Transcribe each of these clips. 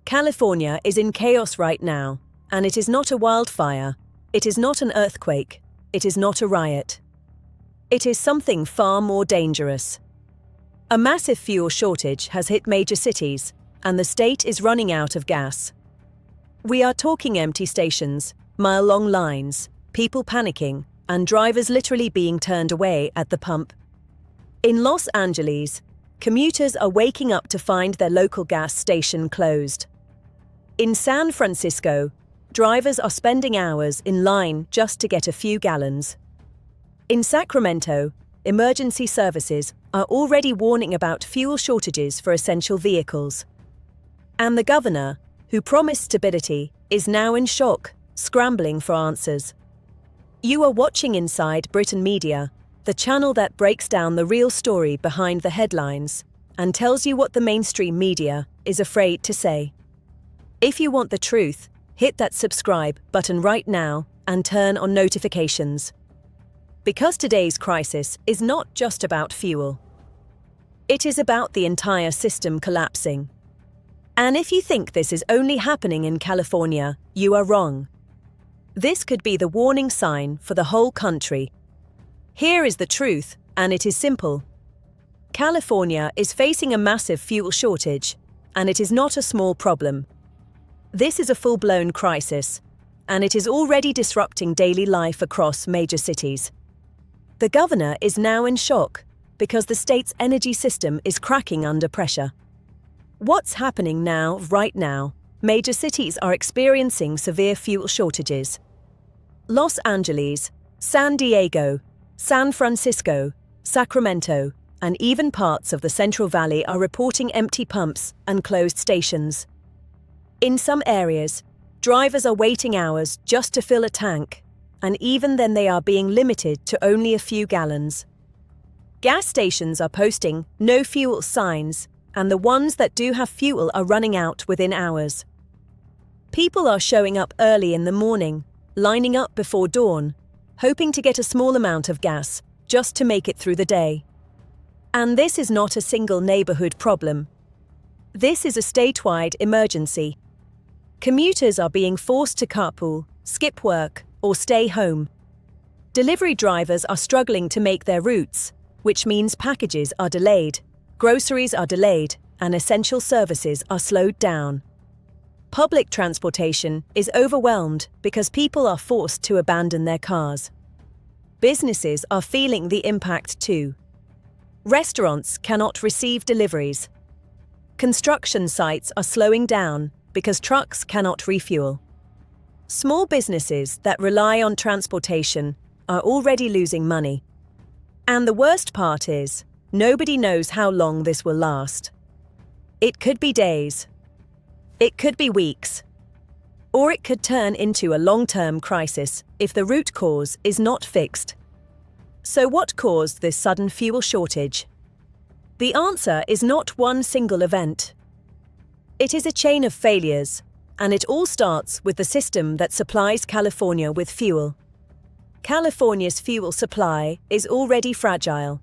California is in chaos right now, and it is not a wildfire, it is not an earthquake, it is not a riot. It is something far more dangerous. A massive fuel shortage has hit major cities, and the state is running out of gas. We are talking empty stations, mile-long lines, people panicking, and drivers literally being turned away at the pump. In Los Angeles, commuters are waking up to find their local gas station closed. In San Francisco, drivers are spending hours in line just to get a few gallons. In Sacramento, emergency services are already warning about fuel shortages for essential vehicles. And the governor, who promised stability, is now in shock, scrambling for answers. You are watching Inside Britain Media, the channel that breaks down the real story behind the headlines and tells you what the mainstream media is afraid to say. If you want the truth, hit that subscribe button right now and turn on notifications. Because today's crisis is not just about fuel. It is about the entire system collapsing. And if you think this is only happening in California, you are wrong. This could be the warning sign for the whole country. Here is the truth, and it is simple. California is facing a massive fuel shortage, and it is not a small problem. This is a full-blown crisis, and it is already disrupting daily life across major cities. The governor is now in shock because the state's energy system is cracking under pressure. What's happening now, right now? Major cities are experiencing severe fuel shortages. Los Angeles, San Diego, San Francisco, Sacramento, and even parts of the Central Valley are reporting empty pumps and closed stations. In some areas, drivers are waiting hours just to fill a tank, and even then they are being limited to only a few gallons. Gas stations are posting no fuel signs, and the ones that do have fuel are running out within hours. People are showing up early in the morning, lining up before dawn, hoping to get a small amount of gas just to make it through the day. And this is not a single neighborhood problem. This is a statewide emergency. Commuters are being forced to carpool, skip work, or stay home. Delivery drivers are struggling to make their routes, which means packages are delayed, groceries are delayed, and essential services are slowed down. Public transportation is overwhelmed because people are forced to abandon their cars. Businesses are feeling the impact too. Restaurants cannot receive deliveries. Construction sites are slowing down because trucks cannot refuel. Small businesses that rely on transportation are already losing money. And the worst part is, nobody knows how long this will last. It could be days. It could be weeks. Or it could turn into a long-term crisis if the root cause is not fixed. So what caused this sudden fuel shortage? The answer is not one single event. It is a chain of failures, and it all starts with the system that supplies California with fuel. California's fuel supply is already fragile.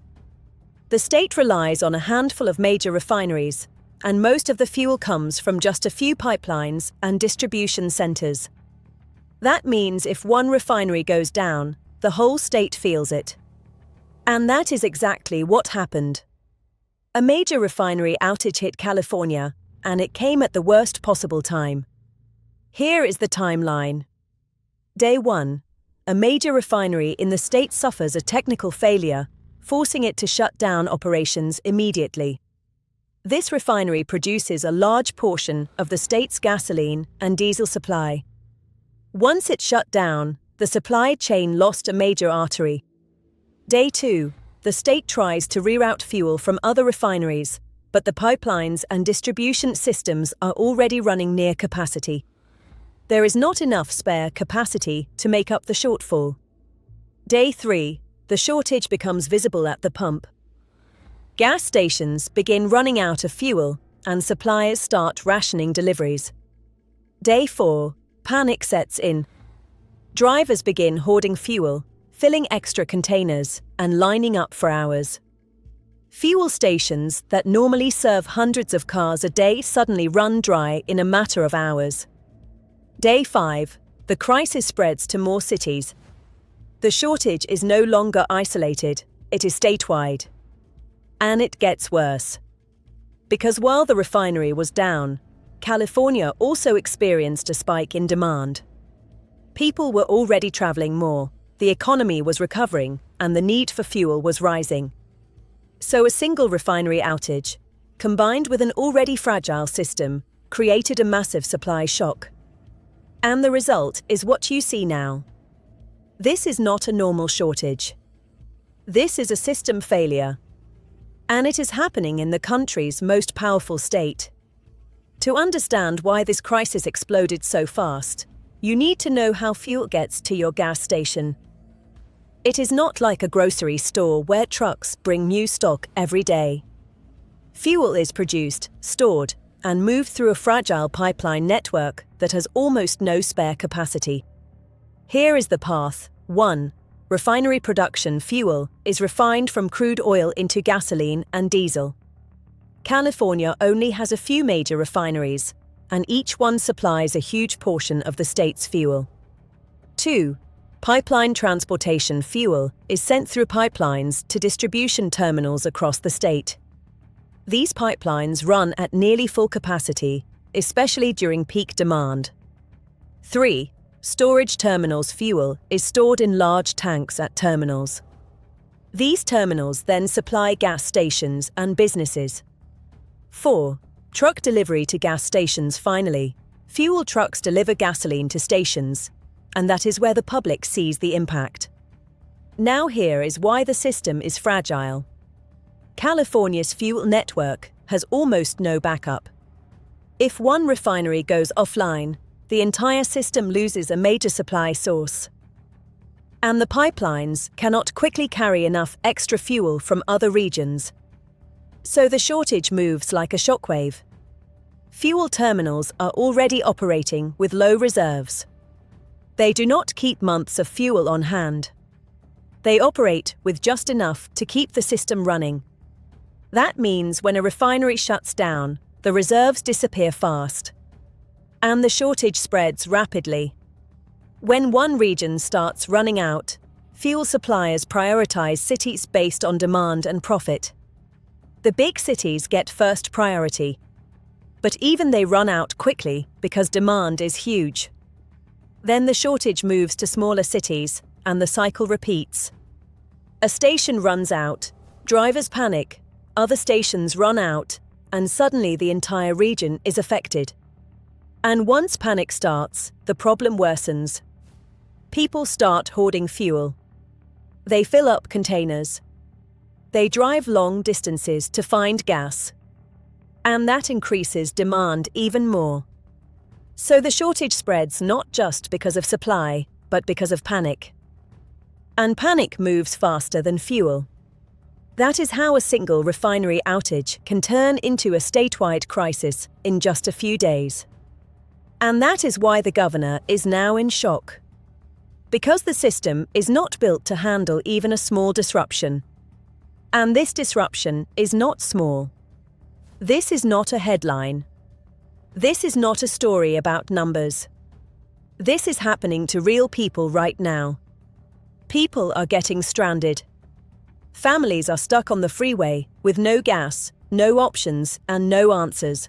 The state relies on a handful of major refineries, and most of the fuel comes from just a few pipelines and distribution centers. That means if one refinery goes down, the whole state feels it. And that is exactly what happened. A major refinery outage hit California, and it came at the worst possible time. Here is the timeline. Day 1. A major refinery in the state suffers a technical failure, forcing it to shut down operations immediately. This refinery produces a large portion of the state's gasoline and diesel supply. Once it shut down, the supply chain lost a major artery. Day 2. The state tries to reroute fuel from other refineries, but the pipelines and distribution systems are already running near capacity. There is not enough spare capacity to make up the shortfall. Day 3. The shortage becomes visible at the pump. Gas stations begin running out of fuel, and suppliers start rationing deliveries. Day 4. Panic sets in. Drivers begin hoarding fuel, filling extra containers, and lining up for hours. Fuel stations that normally serve hundreds of cars a day suddenly run dry in a matter of hours. Day 5. The crisis spreads to more cities. The shortage is no longer isolated, it is statewide. And it gets worse. Because while the refinery was down, California also experienced a spike in demand. People were already traveling more, the economy was recovering, and the need for fuel was rising. So a single refinery outage, combined with an already fragile system, created a massive supply shock. And the result is what you see now. This is not a normal shortage. This is a system failure. And it is happening in the country's most powerful state. To understand why this crisis exploded so fast, you need to know how fuel gets to your gas station. It is not like a grocery store where trucks bring new stock every day. Fuel is produced, stored, and moved through a fragile pipeline network that has almost no spare capacity. Here is the path. 1. Refinery production fuel is refined from crude oil into gasoline and diesel. California only has a few major refineries, and each one supplies a huge portion of the state's fuel. 2. Pipeline transportation fuel is sent through pipelines to distribution terminals across the state. These pipelines run at nearly full capacity, especially during peak demand. 3. Storage terminals fuel is stored in large tanks at terminals. These terminals then supply gas stations and businesses. 4. Truck delivery to gas stations. Finally, fuel trucks deliver gasoline to stations, and that is where the public sees the impact. Now here is why the system is fragile. California's fuel network has almost no backup. If one refinery goes offline, the entire system loses a major supply source. And the pipelines cannot quickly carry enough extra fuel from other regions. So the shortage moves like a shockwave. Fuel terminals are already operating with low reserves. They do not keep months of fuel on hand. They operate with just enough to keep the system running. That means when a refinery shuts down, the reserves disappear fast. And the shortage spreads rapidly. When one region starts running out, fuel suppliers prioritize cities based on demand and profit. The big cities get first priority. But even they run out quickly because demand is huge. Then the shortage moves to smaller cities, and the cycle repeats. A station runs out, drivers panic, other stations run out, and suddenly the entire region is affected. And once panic starts, the problem worsens. People start hoarding fuel. They fill up containers. They drive long distances to find gas. And that increases demand even more. So the shortage spreads not just because of supply, but because of panic. And panic moves faster than fuel. That is how a single refinery outage can turn into a statewide crisis in just a few days. And that is why the governor is now in shock. Because the system is not built to handle even a small disruption. And this disruption is not small. This is not a headline. This is not a story about numbers. This is happening to real people right now. People are getting stranded. Families are stuck on the freeway with no gas, no options, and no answers.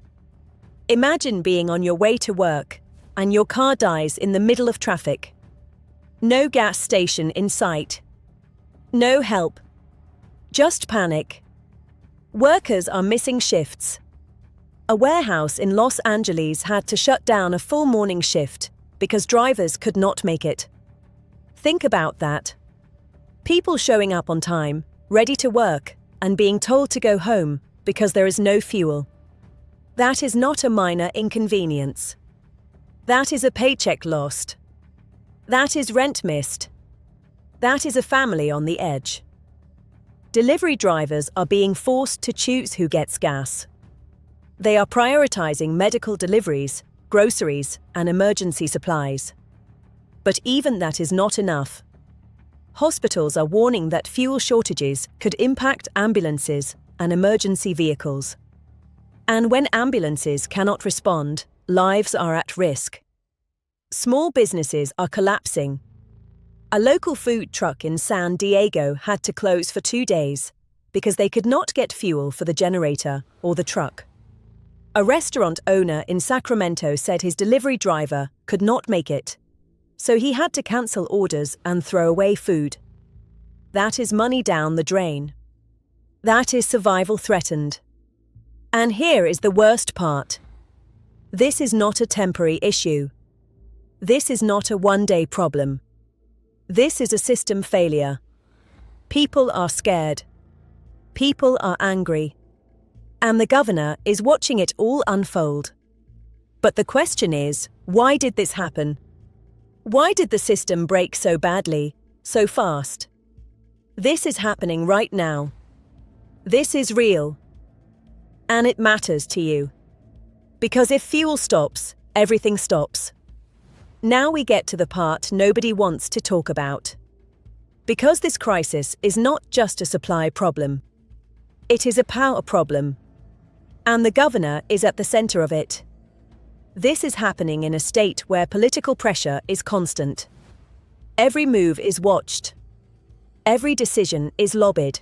Imagine being on your way to work, and your car dies in the middle of traffic. No gas station in sight. No help. Just panic. Workers are missing shifts. A warehouse in Los Angeles had to shut down a full morning shift because drivers could not make it. Think about that. People showing up on time, ready to work, and being told to go home because there is no fuel. That is not a minor inconvenience. That is a paycheck lost. That is rent missed. That is a family on the edge. Delivery drivers are being forced to choose who gets gas. They are prioritizing medical deliveries, groceries, and emergency supplies. But even that is not enough. Hospitals are warning that fuel shortages could impact ambulances and emergency vehicles. And when ambulances cannot respond, lives are at risk. Small businesses are collapsing. A local food truck in San Diego had to close for 2 days because they could not get fuel for the generator or the truck. A restaurant owner in Sacramento said his delivery driver could not make it, so he had to cancel orders and throw away food. That is money down the drain. That is survival threatened. And here is the worst part. This is not a temporary issue. This is not a one-day problem. This is a system failure. People are scared. People are angry. And the governor is watching it all unfold. But the question is, why did this happen? Why did the system break so badly, so fast? This is happening right now. This is real. And it matters to you. Because if fuel stops, everything stops. Now we get to the part nobody wants to talk about. Because this crisis is not just a supply problem. It is a power problem. And the governor is at the center of it. This is happening in a state where political pressure is constant. Every move is watched. Every decision is lobbied.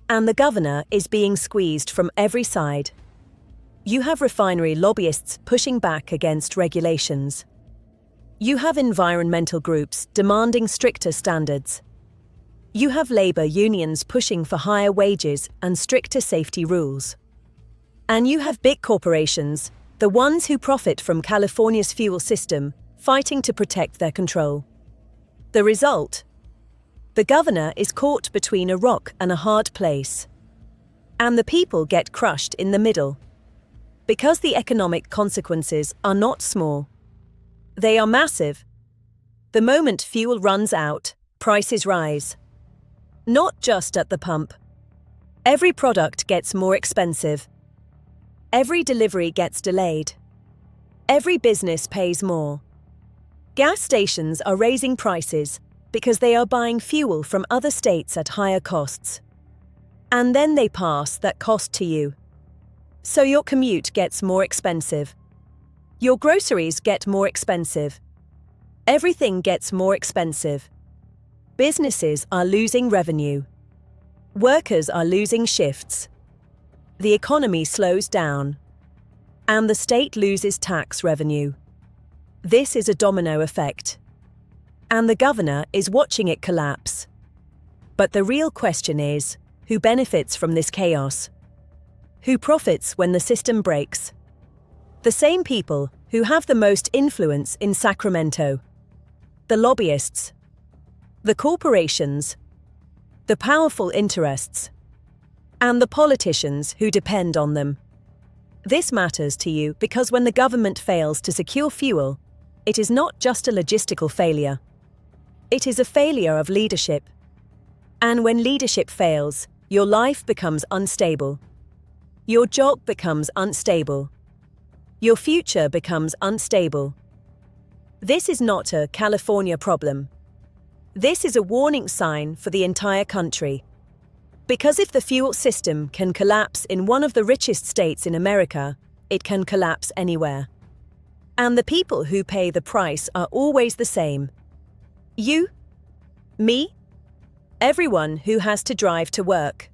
And the governor is being squeezed from every side. You have refinery lobbyists pushing back against regulations. You have environmental groups demanding stricter standards. You have labor unions pushing for higher wages and stricter safety rules. And you have big corporations, the ones who profit from California's fuel system, fighting to protect their control. The result? The governor is caught between a rock and a hard place. And the people get crushed in the middle. Because the economic consequences are not small. They are massive. The moment fuel runs out, prices rise. Not just at the pump. Every product gets more expensive. Every delivery gets delayed. Every business pays more. Gas stations are raising prices because they are buying fuel from other states at higher costs. And then they pass that cost to you. So your commute gets more expensive. Your groceries get more expensive. Everything gets more expensive. Businesses are losing revenue. Workers are losing shifts. The economy slows down. And the state loses tax revenue. This is a domino effect. And the governor is watching it collapse. But the real question is, who benefits from this chaos? Who profits when the system breaks? The same people who have the most influence in Sacramento. The lobbyists. The corporations. The powerful interests. And the politicians who depend on them. This matters to you because when the government fails to secure fuel, it is not just a logistical failure. It is a failure of leadership. And when leadership fails, your life becomes unstable. Your job becomes unstable. Your future becomes unstable. This is not a California problem. This is a warning sign for the entire country. Because if the fuel system can collapse in one of the richest states in America, it can collapse anywhere. And the people who pay the price are always the same. You, me, everyone who has to drive to work.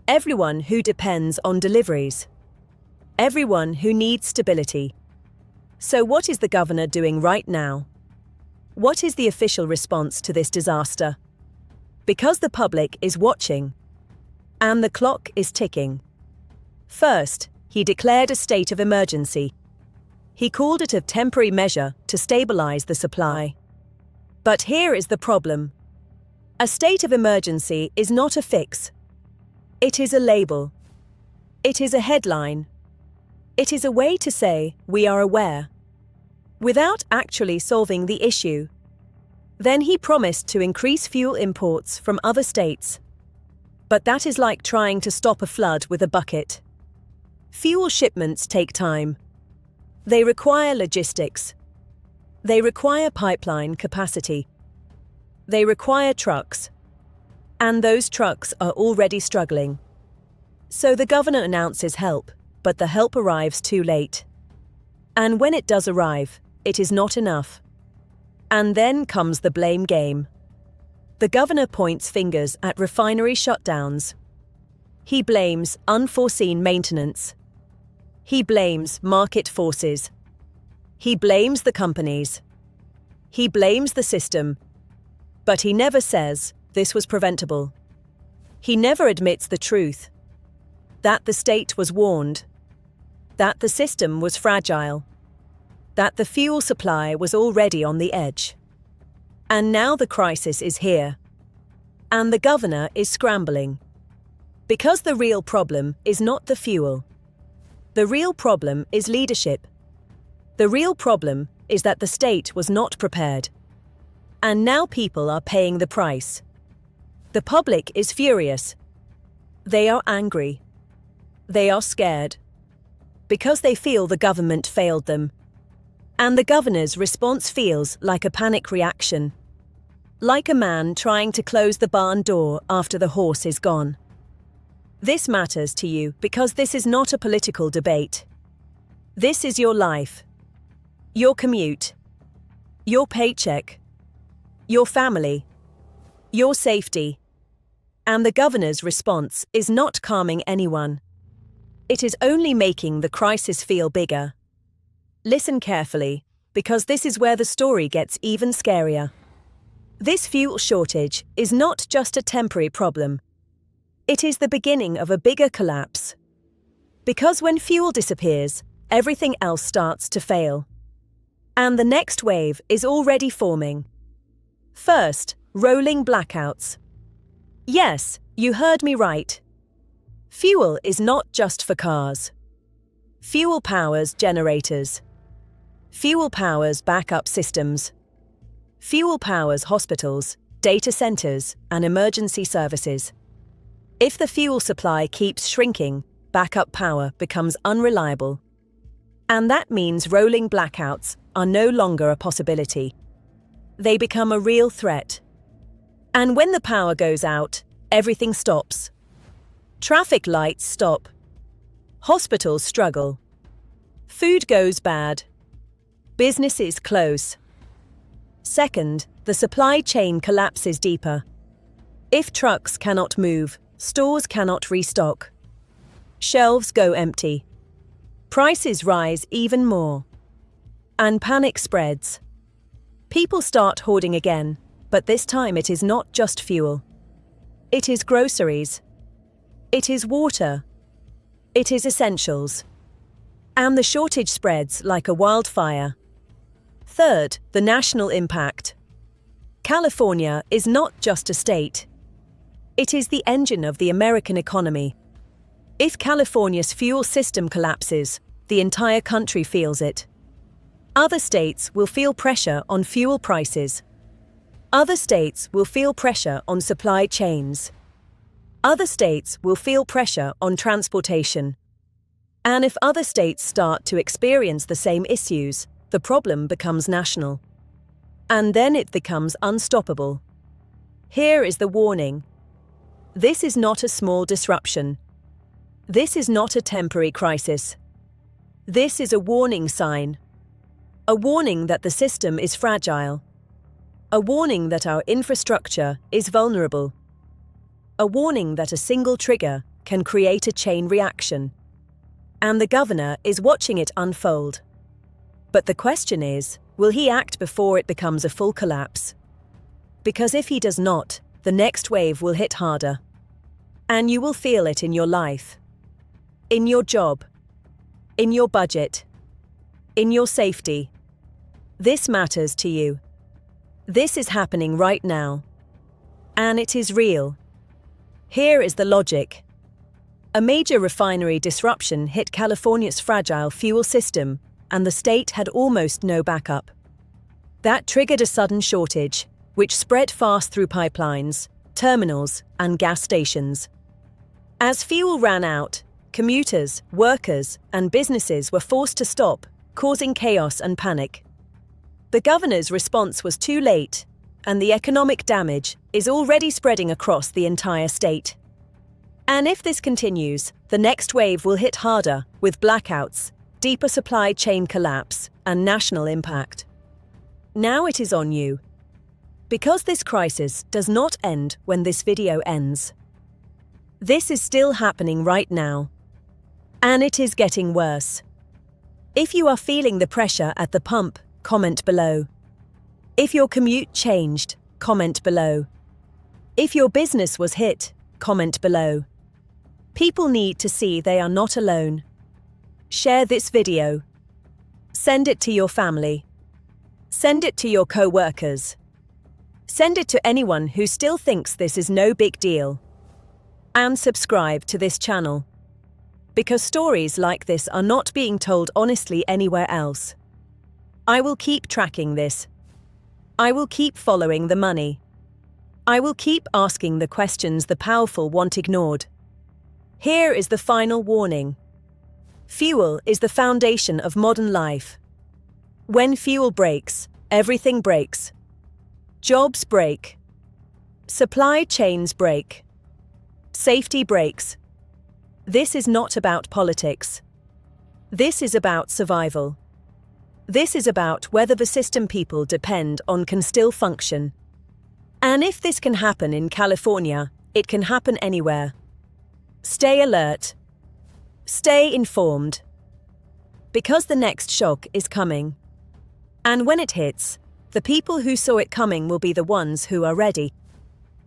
Everyone who depends on deliveries. Everyone who needs stability. So what is the governor doing right now? What is the official response to this disaster? Because the public is watching. And the clock is ticking. First, he declared a state of emergency. He called it a temporary measure to stabilize the supply. But here is the problem. A state of emergency is not a fix. It is a label. It is a headline. It is a way to say, we are aware. Without actually solving the issue. Then he promised to increase fuel imports from other states. But that is like trying to stop a flood with a bucket. Fuel shipments take time. They require logistics. They require pipeline capacity. They require trucks. And those trucks are already struggling. So the governor announces help, but the help arrives too late. And when it does arrive, it is not enough. And then comes the blame game. The governor points fingers at refinery shutdowns. He blames unforeseen maintenance. He blames market forces. He blames the companies. He blames the system. But he never says this was preventable. He never admits the truth. That the state was warned. That the system was fragile. That the fuel supply was already on the edge. And now the crisis is here. And the governor is scrambling. Because the real problem is not the fuel. The real problem is leadership. The real problem is that the state was not prepared. And now people are paying the price. The public is furious. They are angry. They are scared. Because they feel the government failed them. And the governor's response feels like a panic reaction. Like a man trying to close the barn door after the horse is gone. This matters to you because this is not a political debate. This is your life. Your commute. Your paycheck. Your family. Your safety. And the governor's response is not calming anyone. It is only making the crisis feel bigger. Listen carefully, because this is where the story gets even scarier. This fuel shortage is not just a temporary problem. It is the beginning of a bigger collapse. Because when fuel disappears, everything else starts to fail. And the next wave is already forming. First, rolling blackouts. Yes, you heard me right. Fuel is not just for cars. Fuel powers generators. Fuel powers backup systems. Fuel powers hospitals, data centers, and emergency services. If the fuel supply keeps shrinking, backup power becomes unreliable. And that means rolling blackouts are no longer a possibility. They become a real threat. And when the power goes out, everything stops. Traffic lights stop. Hospitals struggle. Food goes bad. Businesses close. Second, the supply chain collapses deeper. If trucks cannot move, stores cannot restock. Shelves go empty. Prices rise even more. And panic spreads. People start hoarding again, but this time it is not just fuel. It is groceries. It is water. It is essentials. And the shortage spreads like a wildfire. Third, the national impact. California is not just a state. It is the engine of the American economy. If California's fuel system collapses, the entire country feels it. Other states will feel pressure on fuel prices. Other states will feel pressure on supply chains. Other states will feel pressure on transportation. And if other states start to experience the same issues, the problem becomes national. And then it becomes unstoppable. Here is the warning. This is not a small disruption. This is not a temporary crisis. This is a warning sign. A warning that the system is fragile. A warning that our infrastructure is vulnerable. A warning that a single trigger can create a chain reaction. And the governor is watching it unfold. But the question is, will he act before it becomes a full collapse? Because if he does not, the next wave will hit harder. And you will feel it in your life. In your job. In your budget. In your safety. This matters to you. This is happening right now. And it is real. Here is the logic. A major refinery disruption hit California's fragile fuel system, and the state had almost no backup. That triggered a sudden shortage, which spread fast through pipelines, terminals, and gas stations. As fuel ran out, commuters, workers, and businesses were forced to stop, causing chaos and panic. The governor's response was too late, and the economic damage is already spreading across the entire state. And if this continues, the next wave will hit harder, with blackouts, deeper supply chain collapse, and national impact. Now it is on you. Because this crisis does not end when this video ends. This is still happening right now. And it is getting worse. If you are feeling the pressure at the pump, comment below. If your commute changed, comment below. If your business was hit, comment below. People need to see they are not alone. Share this video. Send it to your family. Send it to your co-workers. Send it to anyone who still thinks this is no big deal. And subscribe to this channel. Because stories like this are not being told honestly anywhere else. I will keep tracking this. I will keep following the money. I will keep asking the questions the powerful want ignored. Here is the final warning. Fuel is the foundation of modern life. When fuel breaks, everything breaks. Jobs break. Supply chains break. Safety breaks. This is not about politics. This is about survival. This is about whether the system people depend on can still function. And if this can happen in California, it can happen anywhere. Stay alert. Stay informed. Because the next shock is coming. And when it hits, the people who saw it coming will be the ones who are ready.